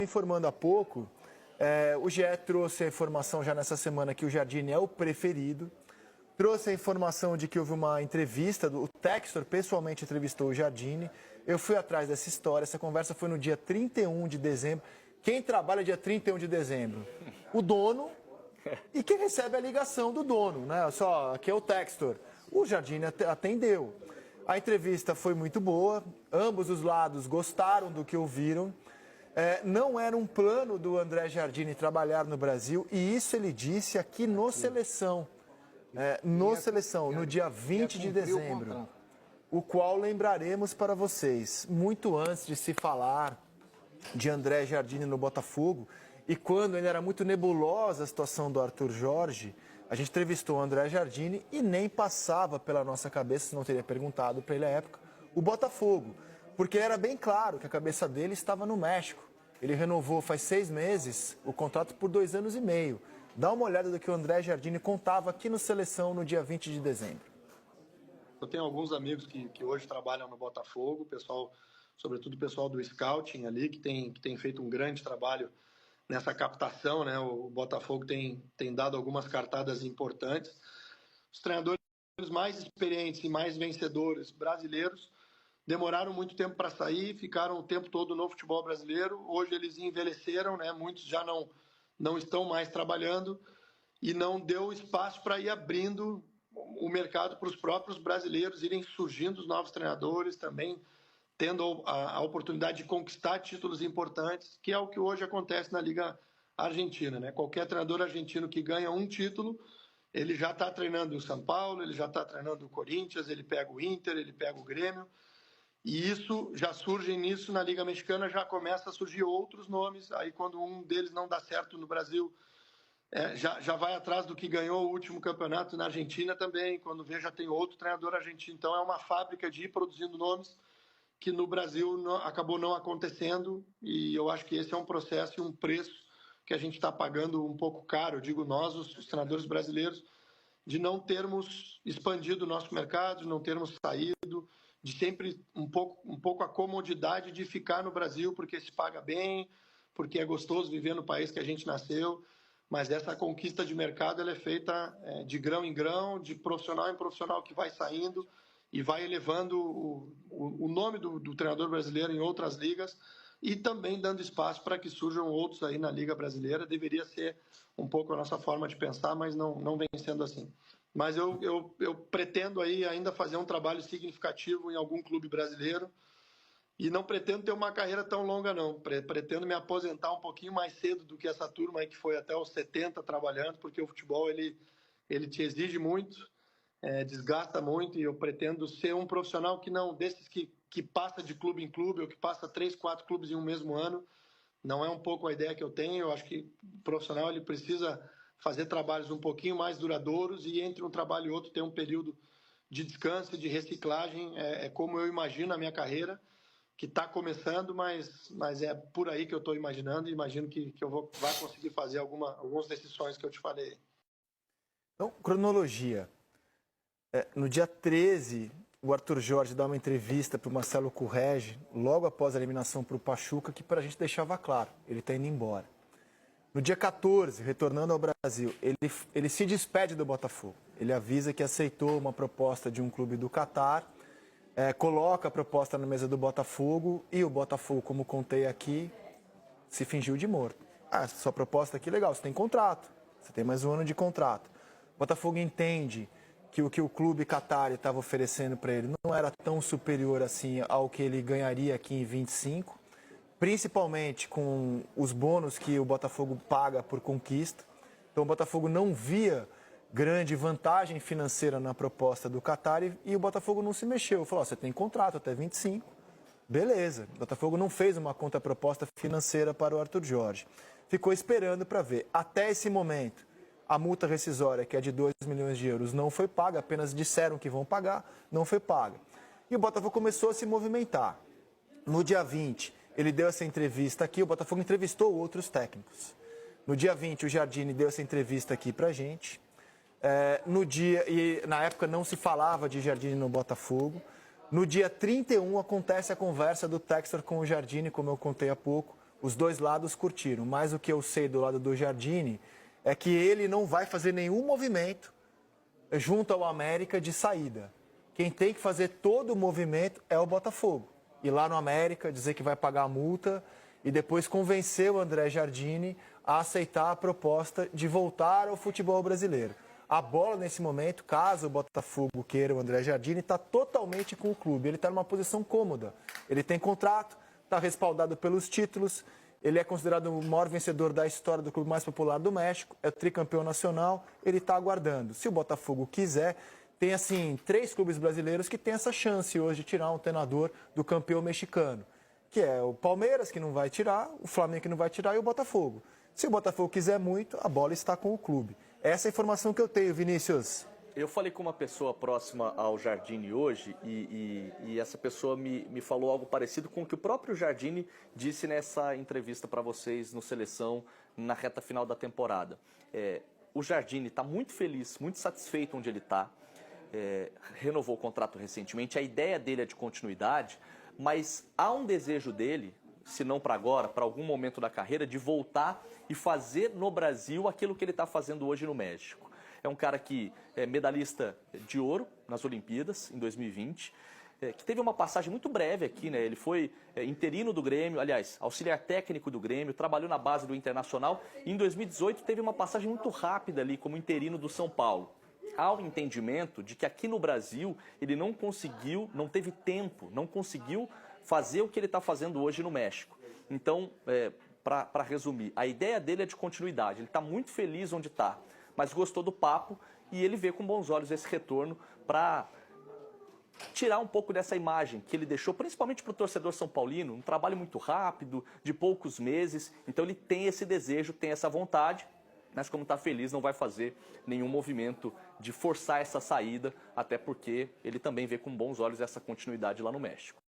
Informando há pouco, o GE trouxe a informação já nessa semana que o Jardine é o preferido. Trouxe a informação de que houve uma entrevista, o Textor pessoalmente entrevistou o Jardine. Eu fui atrás dessa história, essa conversa foi no dia 31 de dezembro. Quem trabalha dia 31 de dezembro? O dono e quem recebe a ligação do dono, né? Só, aqui é o Textor. O Jardine atendeu. A entrevista foi muito boa, ambos os lados gostaram do que ouviram. Não era um plano do André Jardine trabalhar no Brasil, e isso ele disse aqui no Seleção. No dia 20 de dezembro, o qual lembraremos para vocês, muito antes de se falar de André Jardine no Botafogo, e quando ainda era muito nebulosa a situação do Arthur Jorge, a gente entrevistou o André Jardine e nem passava pela nossa cabeça, se não teria perguntado para ele à época, o Botafogo. Porque era bem claro que a cabeça dele estava no México. Ele renovou faz 6 meses o contrato por 2 anos e meio. Dá uma olhada do que o André Jardine contava aqui no Seleção no dia 20 de dezembro. Eu tenho alguns amigos que hoje trabalham no Botafogo, pessoal, sobretudo o pessoal do Scouting ali, que tem feito um grande trabalho nessa captação, né? O Botafogo tem dado algumas cartadas importantes. Os treinadores mais experientes e mais vencedores brasileiros demoraram muito tempo para sair, ficaram o tempo todo no futebol brasileiro. Hoje eles envelheceram, né? Muitos já não estão mais trabalhando e não deu espaço para ir abrindo o mercado para os próprios brasileiros irem surgindo os novos treinadores também, tendo a oportunidade de conquistar títulos importantes, que é o que hoje acontece na Liga Argentina, né? Qualquer treinador argentino que ganha um título, ele já está treinando o São Paulo, ele já está treinando o Corinthians, ele pega o Inter, ele pega o Grêmio. E isso já surge nisso na Liga Mexicana, já começa a surgir outros nomes. Aí quando um deles não dá certo no Brasil, já vai atrás do que ganhou o último campeonato na Argentina também. Quando vê, já tem outro treinador argentino. Então é uma fábrica de ir produzindo nomes que no Brasil acabou não acontecendo. E eu acho que esse é um processo e um preço que a gente está pagando um pouco caro, eu digo nós, os treinadores brasileiros, de não termos expandido o nosso mercado, de não termos saído, de sempre um pouco a comodidade de ficar no Brasil porque se paga bem, porque é gostoso viver no país que a gente nasceu, mas essa conquista de mercado ela é feita de grão em grão, de profissional em profissional que vai saindo e vai elevando o nome do treinador brasileiro em outras ligas e também dando espaço para que surjam outros aí na Liga Brasileira. Deveria ser um pouco a nossa forma de pensar, mas não vem sendo assim. Mas eu pretendo aí ainda fazer um trabalho significativo em algum clube brasileiro e não pretendo ter uma carreira tão longa, não. Pretendo me aposentar um pouquinho mais cedo do que essa turma aí que foi até os 70 trabalhando, porque o futebol ele te exige muito, desgasta muito, e eu pretendo ser um profissional que não desses que passa de clube em clube ou que passa 3, 4 clubes em um mesmo ano. Não é um pouco a ideia que eu tenho. Eu acho que o profissional ele precisa fazer trabalhos um pouquinho mais duradouros e entre um trabalho e outro ter um período de descanso e de reciclagem. É como eu imagino a minha carreira, que está começando, mas é por aí que eu estou imaginando e imagino que eu vai conseguir fazer algumas decisões que eu te falei. Então, cronologia. No dia 13, o Arthur Jorge dá uma entrevista para o Marcelo Currege, logo após a eliminação para o Pachuca, que para a gente deixava claro, ele está indo embora. No dia 14, retornando ao Brasil, ele se despede do Botafogo. Ele avisa que aceitou uma proposta de um clube do Catar, coloca a proposta na mesa do Botafogo e o Botafogo, como contei aqui, se fingiu de morto. Sua proposta aqui, legal, você tem contrato, você tem mais 1 ano de contrato. O Botafogo entende que o que o clube Qatar estava oferecendo para ele não era tão superior assim ao que ele ganharia aqui em 25, principalmente com os bônus que o Botafogo paga por conquista. Então o Botafogo não via grande vantagem financeira na proposta do Qatar e o Botafogo não se mexeu. Falou, você tem contrato até 25, beleza. O Botafogo não fez uma contraproposta financeira para o Arthur Jorge. Ficou esperando para ver. Até esse momento, a multa rescisória, que é de 2 milhões de euros, não foi paga, apenas disseram que vão pagar, não foi paga. E o Botafogo começou a se movimentar. No dia 20, ele deu essa entrevista aqui, o Botafogo entrevistou outros técnicos. No dia 20, o Jardine deu essa entrevista aqui pra gente. Na época não se falava de Jardine no Botafogo. No dia 31 acontece a conversa do Textor com o Jardine, como eu contei há pouco. Os dois lados curtiram, mas o que eu sei do lado do Jardine é que ele não vai fazer nenhum movimento junto ao América de saída. Quem tem que fazer todo o movimento é o Botafogo. Ir lá no América, dizer que vai pagar a multa e depois convencer o André Jardine a aceitar a proposta de voltar ao futebol brasileiro. A bola, nesse momento, caso o Botafogo queira o André Jardine, está totalmente com o clube. Ele está numa posição cômoda. Ele tem contrato, está respaldado pelos títulos, ele é considerado o maior vencedor da história do clube mais popular do México, é tricampeão nacional, ele está aguardando. Se o Botafogo quiser, tem assim 3 clubes brasileiros que têm essa chance hoje de tirar um treinador do campeão mexicano, que é o Palmeiras, que não vai tirar, o Flamengo, que não vai tirar, e o Botafogo. Se o Botafogo quiser muito, a bola está com o clube. Essa é a informação que eu tenho, Vinícius. Eu falei com uma pessoa próxima ao Jardine hoje e essa pessoa me falou algo parecido com o que o próprio Jardine disse nessa entrevista para vocês no Seleção, na reta final da temporada. O Jardine está muito feliz, muito satisfeito onde ele está, renovou o contrato recentemente, a ideia dele é de continuidade, mas há um desejo dele, se não para agora, para algum momento da carreira, de voltar e fazer no Brasil aquilo que ele está fazendo hoje no México. É um cara que é medalhista de ouro nas Olimpíadas, em 2020, que teve uma passagem muito breve aqui, né? Ele foi interino do Grêmio, aliás, auxiliar técnico do Grêmio, trabalhou na base do Internacional e em 2018 teve uma passagem muito rápida ali como interino do São Paulo. Há um entendimento de que aqui no Brasil ele não conseguiu, não teve tempo, não conseguiu fazer o que ele está fazendo hoje no México. Então, para resumir, a ideia dele é de continuidade, ele está muito feliz onde está, mas gostou do papo e ele vê com bons olhos esse retorno para tirar um pouco dessa imagem que ele deixou, principalmente para o torcedor são paulino, um trabalho muito rápido, de poucos meses, então ele tem esse desejo, tem essa vontade, mas como está feliz não vai fazer nenhum movimento de forçar essa saída, até porque ele também vê com bons olhos essa continuidade lá no México.